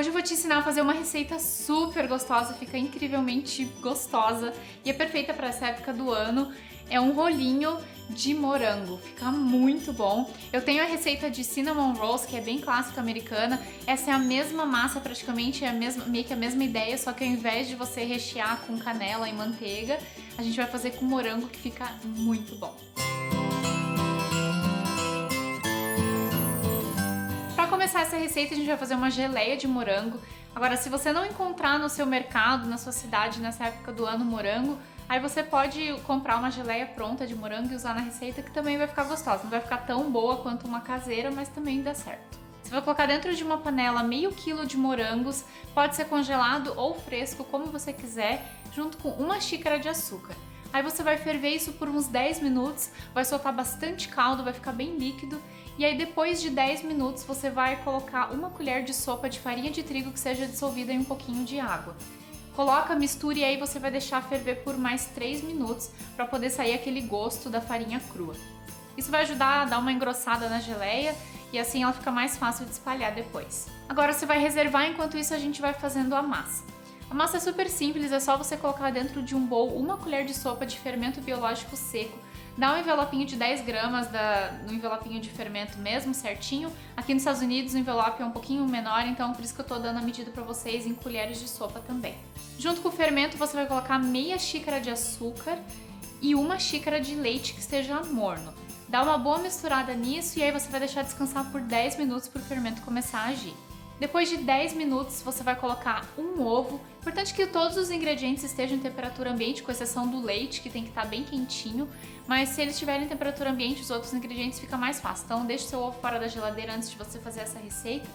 Hoje eu vou te ensinar a fazer uma receita super gostosa, fica incrivelmente gostosa e é perfeita para essa época do ano. É um rolinho de morango, fica muito bom. Eu tenho a receita de cinnamon rolls, que é bem clássica americana. Essa é a mesma massa praticamente, é meio que a mesma ideia, só que ao invés de você rechear com canela e manteiga, a gente vai fazer com morango, que fica muito bom. Para começar essa receita, a gente vai fazer uma geleia de morango. Agora, se você não encontrar no seu mercado, na sua cidade, nessa época do ano, morango, aí você pode comprar uma geleia pronta de morango e usar na receita, que também vai ficar gostosa. Não vai ficar tão boa quanto uma caseira, mas também dá certo. Você vai colocar dentro de uma panela meio quilo de morangos, pode ser congelado ou fresco, como você quiser, junto com uma xícara de açúcar. Aí você vai ferver isso por uns 10 minutos, vai soltar bastante caldo, vai ficar bem líquido. E aí depois de 10 minutos você vai colocar uma colher de sopa de farinha de trigo que seja dissolvida em um pouquinho de água. Coloca, mistura e aí você vai deixar ferver por mais 3 minutos para poder sair aquele gosto da farinha crua. Isso vai ajudar a dar uma engrossada na geleia e assim ela fica mais fácil de espalhar depois. Agora você vai reservar, enquanto isso a gente vai fazendo a massa. A massa é super simples, é só você colocar dentro de um bowl uma colher de sopa de fermento biológico seco. Dá um envelopinho de 10 gramas no envelopinho de fermento mesmo, certinho. Aqui nos Estados Unidos o envelope é um pouquinho menor, então por isso que eu tô dando a medida pra vocês em colheres de sopa também. Junto com o fermento você vai colocar meia xícara de açúcar e uma xícara de leite que esteja morno. Dá uma boa misturada nisso e aí você vai deixar descansar por 10 minutos para o fermento começar a agir. Depois de 10 minutos você vai colocar um ovo. Importante que todos os ingredientes estejam em temperatura ambiente, com exceção do leite, que tem que estar bem quentinho. Mas se eles estiverem em temperatura ambiente, os outros ingredientes fica mais fácil. Então deixe seu ovo fora da geladeira antes de você fazer essa receita.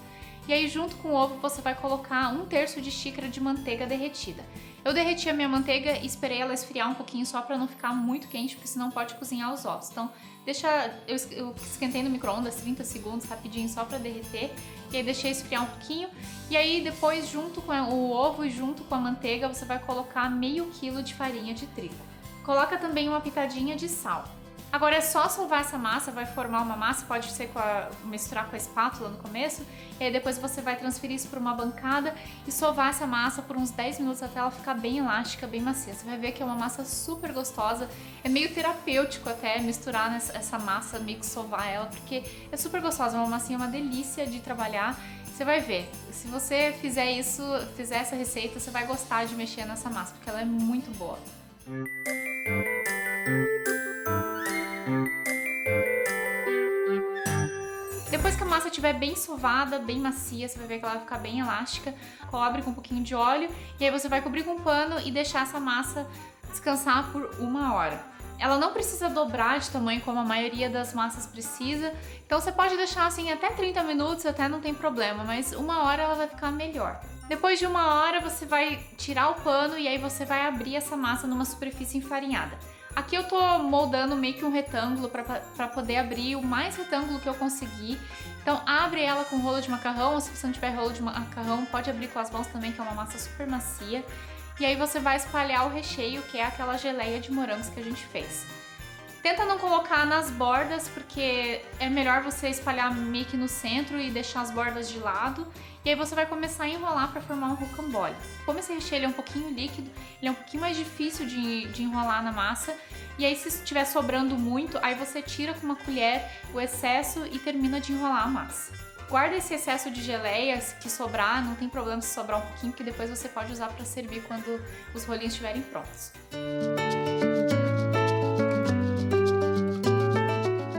E aí junto com o ovo você vai colocar 1/3 de xícara de manteiga derretida. Eu derreti a minha manteiga e esperei ela esfriar um pouquinho só para não ficar muito quente, porque senão pode cozinhar os ovos. Então eu esquentei no micro-ondas 30 segundos rapidinho só para derreter. E aí deixei esfriar um pouquinho. E aí depois, junto com o ovo e junto com a manteiga, você vai colocar meio quilo de farinha de trigo. Coloca também uma pitadinha de sal. Agora é só sovar essa massa, vai formar uma massa, pode ser misturar com a espátula no começo, e aí depois você vai transferir isso para uma bancada e sovar essa massa por uns 10 minutos até ela ficar bem elástica, bem macia. Você vai ver que é uma massa super gostosa, é meio terapêutico até misturar essa massa, meio que sovar ela, porque é super gostosa, é uma massinha, uma delícia de trabalhar. Você vai ver, se você fizer essa receita, você vai gostar de mexer nessa massa, porque ela é muito boa. Depois que a massa estiver bem sovada, bem macia, você vai ver que ela vai ficar bem elástica. Cobre com um pouquinho de óleo e aí você vai cobrir com um pano e deixar essa massa descansar por 1 hora. Ela não precisa dobrar de tamanho como a maioria das massas precisa, então você pode deixar assim até 30 minutos, até não tem problema, mas 1 hora ela vai ficar melhor. Depois de 1 hora você vai tirar o pano e aí você vai abrir essa massa numa superfície enfarinhada. Aqui eu tô moldando meio que um retângulo para poder abrir o mais retângulo que eu conseguir. Então abre ela com rolo de macarrão, ou se você não tiver rolo de macarrão, pode abrir com as mãos também, que é uma massa super macia. E aí você vai espalhar o recheio, que é aquela geleia de morangos que a gente fez. Tenta não colocar nas bordas, porque é melhor você espalhar meio que no centro e deixar as bordas de lado. E aí você vai começar a enrolar para formar um rocambole. Como esse recheio é um pouquinho líquido, ele é um pouquinho mais difícil de enrolar na massa. E aí se estiver sobrando muito, aí você tira com uma colher o excesso e termina de enrolar a massa. Guarda esse excesso de geleia, que sobrar, não tem problema se sobrar um pouquinho, que depois você pode usar para servir quando os rolinhos estiverem prontos.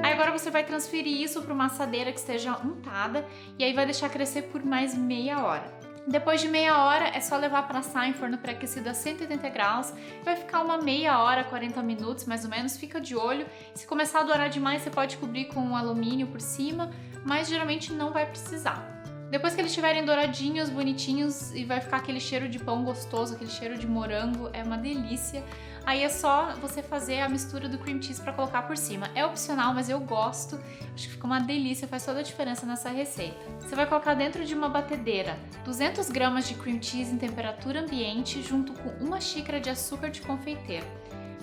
Agora você vai transferir isso para uma assadeira que esteja untada e aí vai deixar crescer por mais meia hora. Depois de meia hora é só levar para assar em forno pré-aquecido a 180 graus, vai ficar uma meia hora, 40 minutos mais ou menos, fica de olho. Se começar a dourar demais você pode cobrir com um alumínio por cima, mas geralmente não vai precisar. Depois que eles estiverem douradinhos, bonitinhos e vai ficar aquele cheiro de pão gostoso, aquele cheiro de morango, é uma delícia. Aí é só você fazer a mistura do cream cheese para colocar por cima. É opcional, mas eu gosto. Acho que fica uma delícia, faz toda a diferença nessa receita. Você vai colocar dentro de uma batedeira 200 gramas de cream cheese em temperatura ambiente junto com 1 xícara de açúcar de confeiteiro.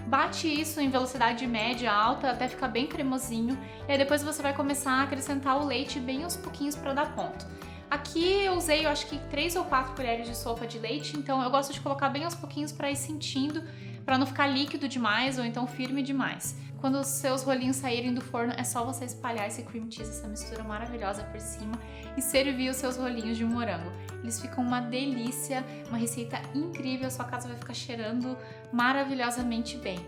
Bate isso em velocidade média alta até ficar bem cremosinho e aí depois você vai começar a acrescentar o leite bem aos pouquinhos para dar ponto. Aqui eu usei, eu acho que 3 ou 4 colheres de sopa de leite, então eu gosto de colocar bem aos pouquinhos para ir sentindo, para não ficar líquido demais ou então firme demais. Quando os seus rolinhos saírem do forno, é só você espalhar esse cream cheese, essa mistura maravilhosa por cima e servir os seus rolinhos de morango. Eles ficam uma delícia, uma receita incrível, sua casa vai ficar cheirando maravilhosamente bem.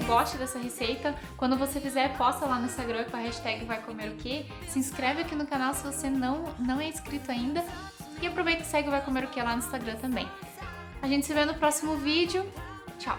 Goste dessa receita. Quando você fizer, posta lá no Instagram com a hashtag vai comer o quê. Se inscreve aqui no canal se você não é inscrito ainda. E aproveita e segue o Vai Comer o Quê lá no Instagram também. A gente se vê no próximo vídeo. Tchau!